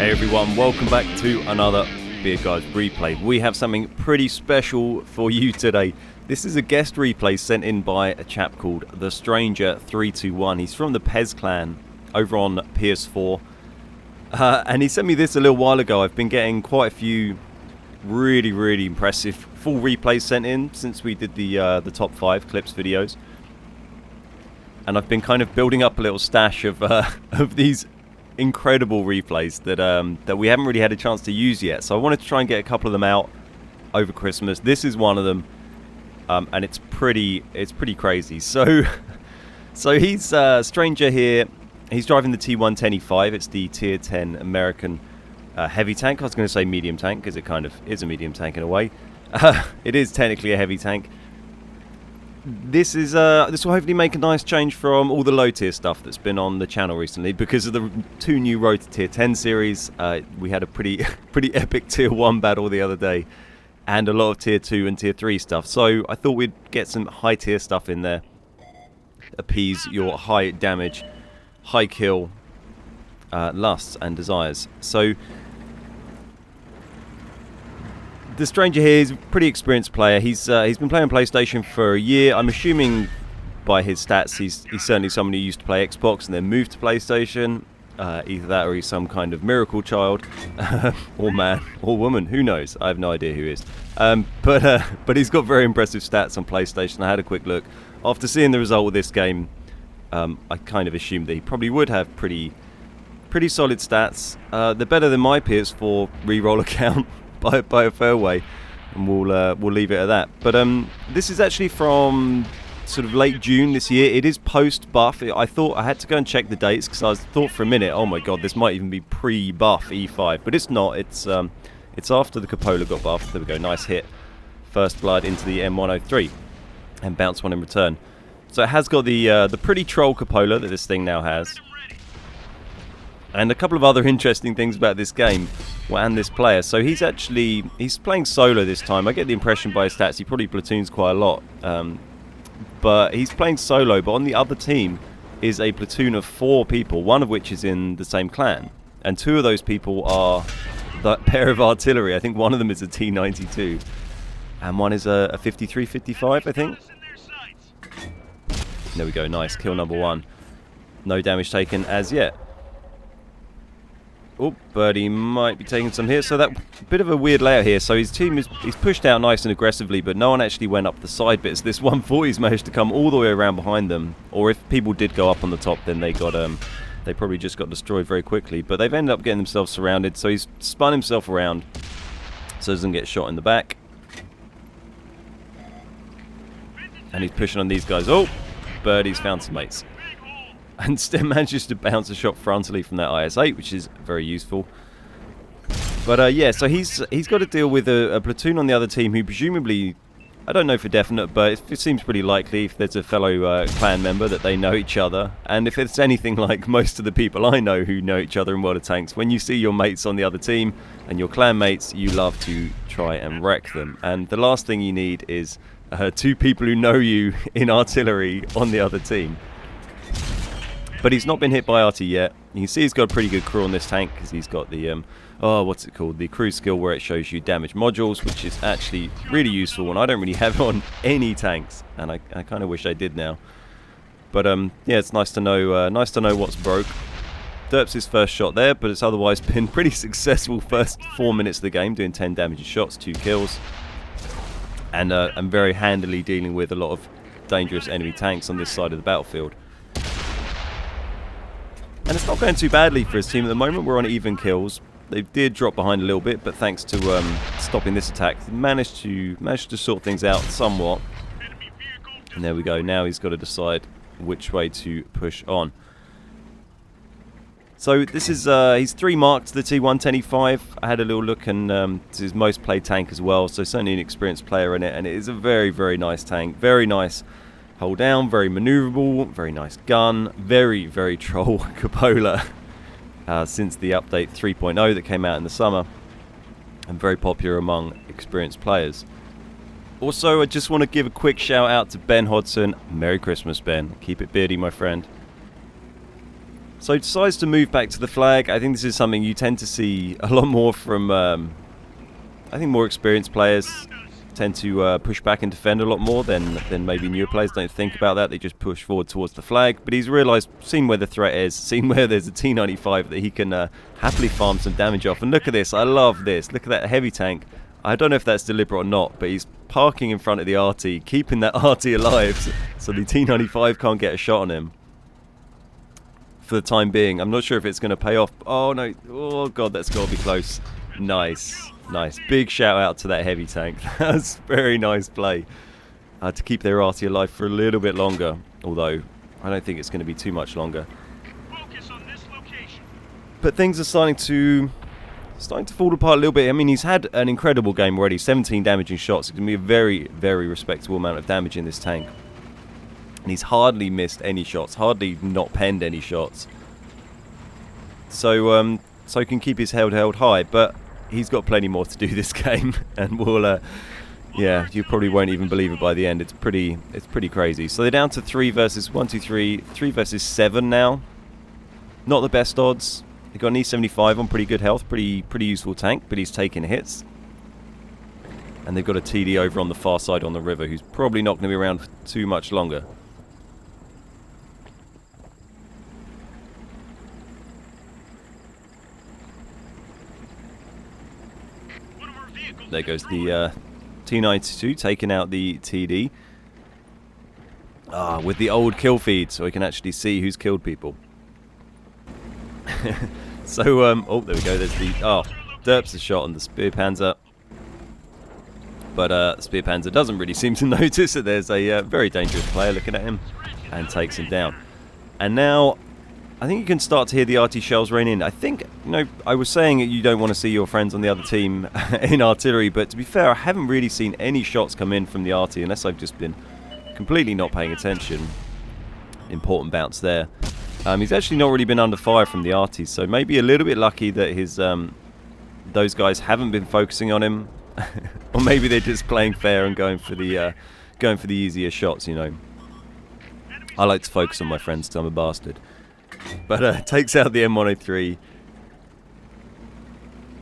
Hey everyone, welcome back to another Beard Guys replay. We have something pretty special for you today. This is a guest replay sent in by a chap called The Stranger 321. He's from the Pez clan over on PS4. And he sent me this a little while ago. I've been getting quite a few really impressive full replays sent in since we did the top 5 clips videos. And I've been kind of building up a little stash of these incredible replays that we haven't really had a chance to use yet. So I wanted to try and get a couple of them out over Christmas. This is one of them, and it's pretty crazy. So he's Stranger here. He's driving the T110E5. It's the tier 10 American heavy tank. I was going to say medium tank because it kind of is a medium tank in a way. It is technically a heavy tank. This will hopefully make a nice change from all the low tier stuff that's been on the channel recently because of the 2 new Road to Tier 10 series. We had a pretty epic Tier 1 battle the other day, and a lot of Tier 2 and Tier 3 stuff. So I thought we'd get some high tier stuff in there, appease your high damage, high kill lusts and desires. So the Stranger here is a pretty experienced player. He's been playing PlayStation for a year. I'm assuming by his stats he's certainly someone who used to play Xbox and then moved to PlayStation. Either that or he's some kind of miracle child, or man, or woman, who knows? I have no idea who he is. But he's got very impressive stats on PlayStation. I had a quick look. After seeing the result of this game, I kind of assumed that he probably would have pretty solid stats. They're better than my PS4 reroll account. By a fair way, and we'll leave it at that. But this is actually from sort of late June this year. It is post buff. I thought I had to go and check the dates because I thought for a minute, oh my god, this might even be pre-buff E5, but it's not. It's after the cupola got buffed. There we go, nice hit, first blood into the M103, and bounce one in return. So it has got the pretty troll cupola that this thing now has. And a couple of other interesting things about this game and this player. So he's playing solo this time. I get the impression by his stats he probably platoons quite a lot. But he's playing solo, but on the other team is a platoon of 4 people, one of which is in the same clan. And 2 of those people are that pair of artillery. I think one of them is a T92. And one is a 53-55, I think. There we go, nice. Kill number 1. No damage taken as yet. Oh, but he might be taking some here. So that bit of a weird layout here. So his team he's pushed out nice and aggressively, but no one actually went up the side bits. This 140's managed to come all the way around behind them. Or if people did go up on the top, then they probably just got destroyed very quickly. But they've ended up getting themselves surrounded. So he's spun himself around so he doesn't get shot in the back. And he's pushing on these guys. Oh, Birdie's found some mates. And still manages to bounce a shot frontally from that IS-8, which is very useful. But yeah, so he's got to deal with a platoon on the other team who presumably, I don't know for definite, but it seems pretty likely if there's a fellow clan member that they know each other. And if it's anything like most of the people I know who know each other in World of Tanks, when you see your mates on the other team and your clan mates, you love to try and wreck them. And the last thing you need is 2 people who know you in artillery on the other team. But he's not been hit by RT yet. You can see he's got a pretty good crew on this tank because he's got the, what's it called? The crew skill where it shows you damage modules, which is actually really useful, and I don't really have on any tanks, and I kind of wish I did now. But yeah, it's nice to know what's broke. Derps his first shot there, but it's otherwise been pretty successful first 4 minutes of the game, doing 10 damage shots, 2 kills, and very handily dealing with a lot of dangerous enemy tanks on this side of the battlefield. And it's not going too badly for his team at the moment. We're on even kills. They did drop behind a little bit, but thanks to stopping this attack, they managed to sort things out somewhat. And there we go. Now he's got to decide which way to push on. So this is he's 3 marked the T110E5. I had a little look, and it's his most played tank as well. So certainly an experienced player in it, and it is a very nice tank. Very nice. Hold down, very maneuverable, very nice gun, very troll cupola since the update 3.0 that came out in the summer, and very popular among experienced players. Also, I just want to give a quick shout out to Ben Hodson. Merry Christmas, Ben. Keep it beardy, my friend. So he decides to move back to the flag. I think this is something you tend to see a lot more from, I think more experienced players tend to push back and defend a lot more than maybe newer players. Don't think about that, they just push forward towards the flag. But he's realised, seen where the threat is, seen where there's a T95 that he can happily farm some damage off. And look at this, I love this, look at that heavy tank. I don't know if that's deliberate or not, but he's parking in front of the RT, keeping that RT alive so the T95 can't get a shot on him. For the time being, I'm not sure if it's going to pay off. Oh no, oh god, that's got to be close. Nice. Nice. Big shout out to that heavy tank. That's very nice play. To keep their RT alive for a little bit longer. Although, I don't think it's going to be too much longer. Focus on this location. But things are starting to fall apart a little bit. I mean, he's had an incredible game already. 17 damaging shots. It's going to be a very, very respectable amount of damage in this tank. And he's hardly missed any shots. Hardly not penned any shots. So he can keep his head held high. But he's got plenty more to do this game, and we'll, yeah, you probably won't even believe it by the end. It's pretty crazy. So they're down to 3 versus 3 versus 7 now. Not the best odds. They've got an E75 on pretty good health, pretty useful tank, but he's taking hits. And they've got a TD over on the far side on the river, who's probably not going to be around for too much longer. There goes the T92 taking out the TD. With the old kill feed, so we can actually see who's killed people. So, oh, there we go. There's the Derps a shot on the Spear Panzer, but the Spear Panzer doesn't really seem to notice that there's a very dangerous player looking at him, and takes him down. And now, I think you can start to hear the RT shells rain in. I think, you know, I was saying that you don't want to see your friends on the other team in artillery, but to be fair, I haven't really seen any shots come in from the RT unless I've just been completely not paying attention. Important bounce there. He's actually not really been under fire from the RT, so maybe a little bit lucky that his those guys haven't been focusing on him, or maybe they're just playing fair and going for the easier shots. You know, I like to focus on my friends, so I'm a bastard. But takes out the M103.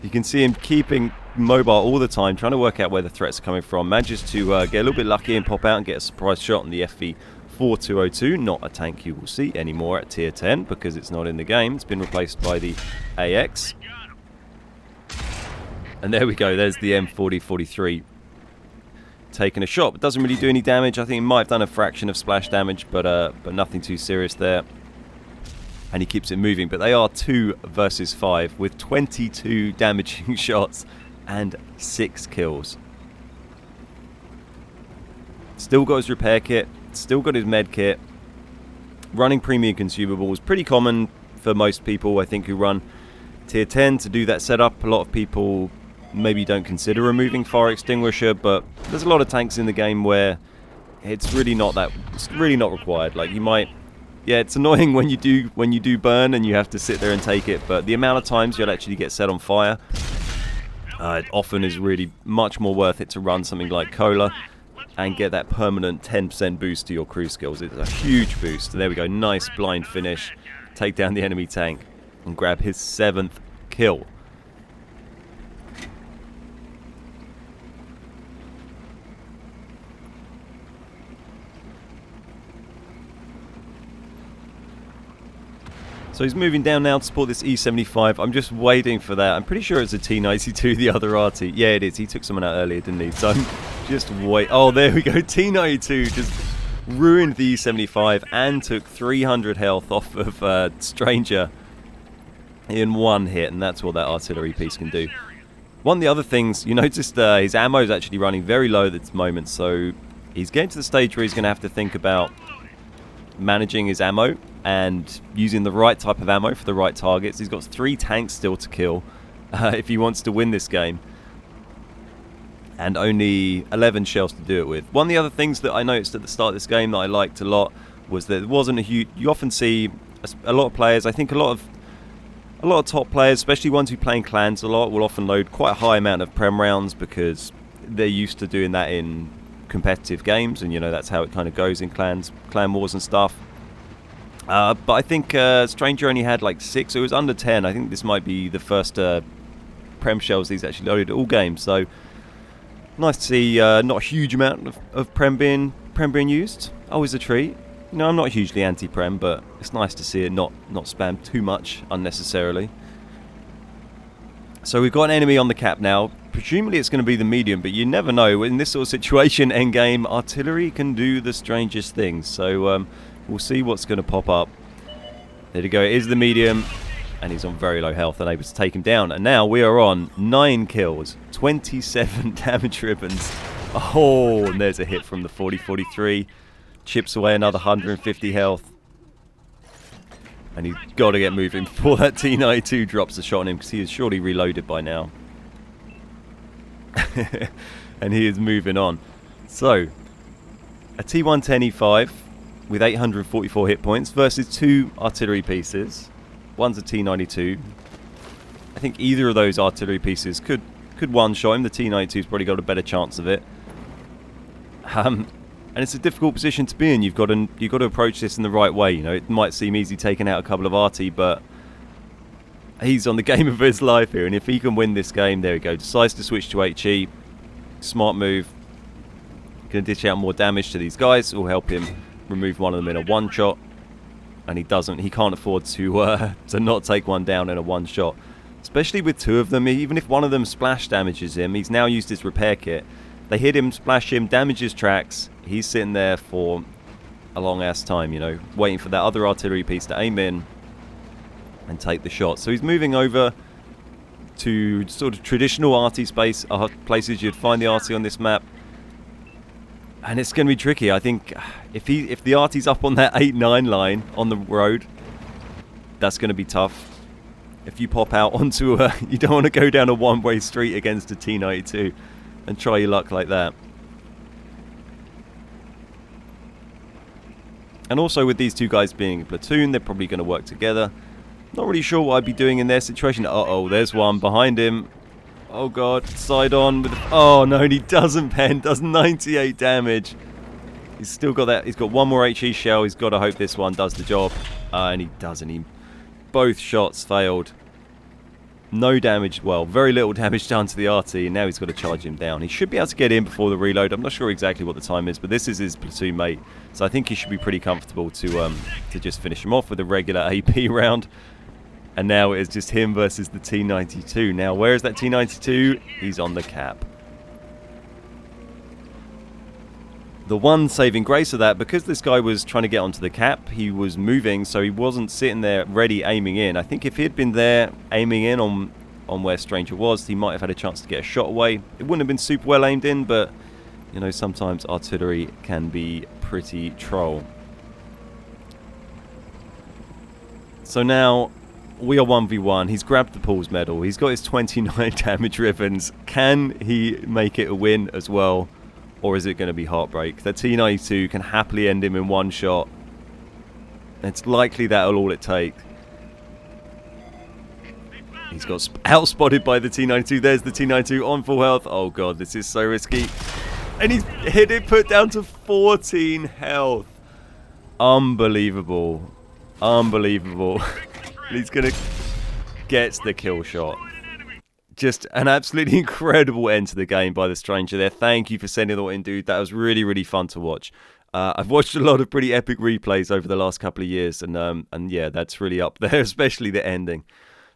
You can see him keeping mobile all the time, trying to work out where the threats are coming from. Manages to get a little bit lucky and pop out and get a surprise shot on the FV4202. Not a tank you will see anymore at tier 10 because it's not in the game. It's been replaced by the AX. And there we go, there's the M4043 taking a shot, but doesn't really do any damage. I think it might have done a fraction of splash damage, but nothing too serious there. And he keeps it moving, but they are 2 versus 5 with 22 damaging shots and 6 kills. Still got his repair kit, still got his med kit. Running premium consumables, pretty common for most people, I think, who run tier 10 to do that setup. A lot of people maybe don't consider removing fire extinguisher, but there's a lot of tanks in the game where it's really not required. Like, you might, yeah, it's annoying when you do burn and you have to sit there and take it, but the amount of times you'll actually get set on fire, it often is really much more worth it to run something like Cola and get that permanent 10% boost to your crew skills. It's a huge boost. There we go, nice blind finish. Take down the enemy tank and grab his 7th kill. So he's moving down now to support this E75. I'm just waiting for that. I'm pretty sure it's a T92, the other RT. Yeah, it is. He took someone out earlier, didn't he? So I'm just wait. Oh, there we go. T92 just ruined the E75 and took 300 health off of Stranger in one hit, and that's what that artillery piece can do. One of the other things, you noticed his ammo is actually running very low at this moment, so he's getting to the stage where he's going to have to think about managing his ammo and using the right type of ammo for the right targets. He's got 3 tanks still to kill if he wants to win this game, and only 11 shells to do it with. One of the other things that I noticed at the start of this game that I liked a lot was that there wasn't a huge... You often see a lot of players, I think a lot of top players, especially ones who play in clans a lot, will often load quite a high amount of prem rounds because they're used to doing that in competitive games, and you know that's how it kind of goes in clan wars and stuff. But I think Stranger only had like 6. It was under 10. I think this might be the first Prem shells he's actually loaded all games. So nice to see not a huge amount of Prem being used. Always a treat. You know, I'm not hugely anti-Prem, but it's nice to see it not spammed too much unnecessarily. So we've got an enemy on the cap now. Presumably it's going to be the medium, but you never know. In this sort of situation, endgame, artillery can do the strangest things. So we'll see what's going to pop up. There we go. It is the medium, and he's on very low health and able to take him down. And now we are on 9 kills, 27 damage ribbons. Oh, and there's a hit from the 40-43. Chips away another 150 health. And he's got to get moving before that T92 drops a shot on him, because he is surely reloaded by now. And he is moving on. So, a T110E5 with 844 hit points versus 2 artillery pieces. One's a T92. I think either of those artillery pieces could one-shot him. The T92's probably got a better chance of it. And it's a difficult position to be in. You've got to approach this in the right way. You know, it might seem easy taking out a couple of arty, but he's on the game of his life here. And if he can win this game, there we go. Decides to switch to HE. Smart move. Going to dish out more damage to these guys. Will help him remove one of them in a one-shot. And he doesn't. He can't afford to not take one down in a one-shot. Especially with 2 of them. Even if one of them splash damages him, he's now used his repair kit. They hit him, splash him, damage his tracks. He's sitting there for a long ass time, you know, waiting for that other artillery piece to aim in and take the shot. So he's moving over to sort of traditional arty space, places you'd find the arty on this map. And it's going to be tricky. I think if the arty's up on that 8-9 line on the road, that's going to be tough. If you pop out onto you don't want to go down a one-way street against a T92 and try your luck like that. And also with these 2 guys being a platoon, they're probably going to work together. Not really sure what I'd be doing in their situation. Uh-oh, there's one behind him. Oh god, side on with oh no, and he doesn't pen, does 98 damage. He's still got that, he's got one more HE shell, he's got to hope this one does the job. And he doesn't, both shots failed. No damage, well, very little damage done to the RT, and now he's got to charge him down. He should be able to get in before the reload. I'm not sure exactly what the time is, but this is his platoon mate, so I think he should be pretty comfortable to just finish him off with a regular AP round. And now it is just him versus the T92. Now, where is that T92? He's on the cap. The one saving grace of that, because this guy was trying to get onto the cap, he was moving, so he wasn't sitting there ready aiming in. I think if he had been there aiming in on where Stranger was, he might have had a chance to get a shot away. It wouldn't have been super well aimed in, but you know, sometimes artillery can be pretty troll. So now we are 1v1. He's grabbed the Paul's medal. He's got his 29 damage ribbons. Can he make it a win as well? Or is it going to be heartbreak? The T92 can happily end him in one shot. It's likely that'll all it takes. He's got outspotted by the T92. There's the T92 on full health. Oh god, this is so risky. And he's hit it, put down to 14 health. Unbelievable. Unbelievable. He's going to get the kill shot. Just an absolutely incredible end to the game by the Stranger there. Thank you for sending that in, dude. That was really, really fun to watch. I've watched a lot of pretty epic replays over the last couple of years, and yeah, that's really up there, especially the ending.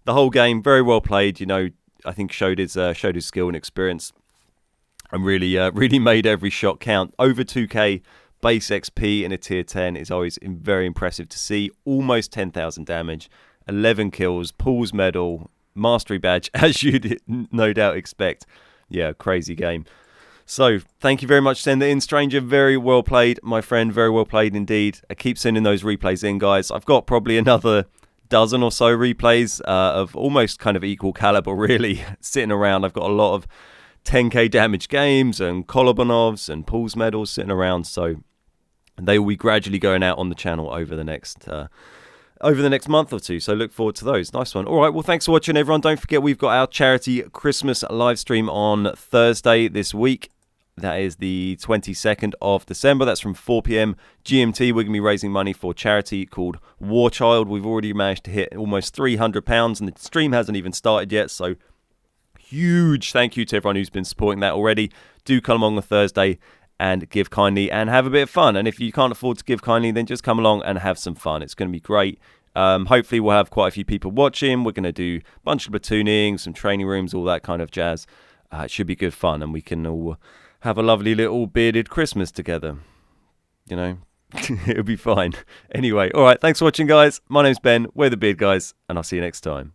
The whole game, very well played. You know, I think showed his skill and experience, and really made every shot count. Over 2k base XP in a tier 10 is always very impressive to see. Almost 10,000 damage, 11 kills, Paul's medal, mastery badge, as you'd no doubt expect. Yeah, crazy game. So, thank you very much for sending it in, Stranger. Very well played, my friend. Very well played indeed. I keep sending those replays in, guys. I've got probably another dozen or so replays of almost kind of equal caliber, really, sitting around. I've got a lot of 10k damage games and Kolobanovs and Paul's medals sitting around. So, they will be gradually going out on the channel over the next month or two, so look forward to those. Nice one. All right, well, thanks for watching, everyone. Don't forget, we've got our charity Christmas live stream on Thursday this week. That is the 22nd of December. That's from 4 p.m. GMT. We're going to be raising money for a charity called War Child. We've already managed to hit almost £300, and the stream hasn't even started yet. So huge thank you to everyone who's been supporting that already. Do come along on Thursday and give kindly and have a bit of fun. And if you can't afford to give kindly, then just come along and have some fun. It's going to be great. Hopefully we'll have quite a few people watching. We're going to do a bunch of platooning, some training rooms, all that kind of jazz. It should be good fun, and we can all have a lovely little bearded Christmas together. You know, it'll be fine. Anyway, all right, thanks for watching, guys. My name's Ben. We're the Beard Guys, and I'll see you next time.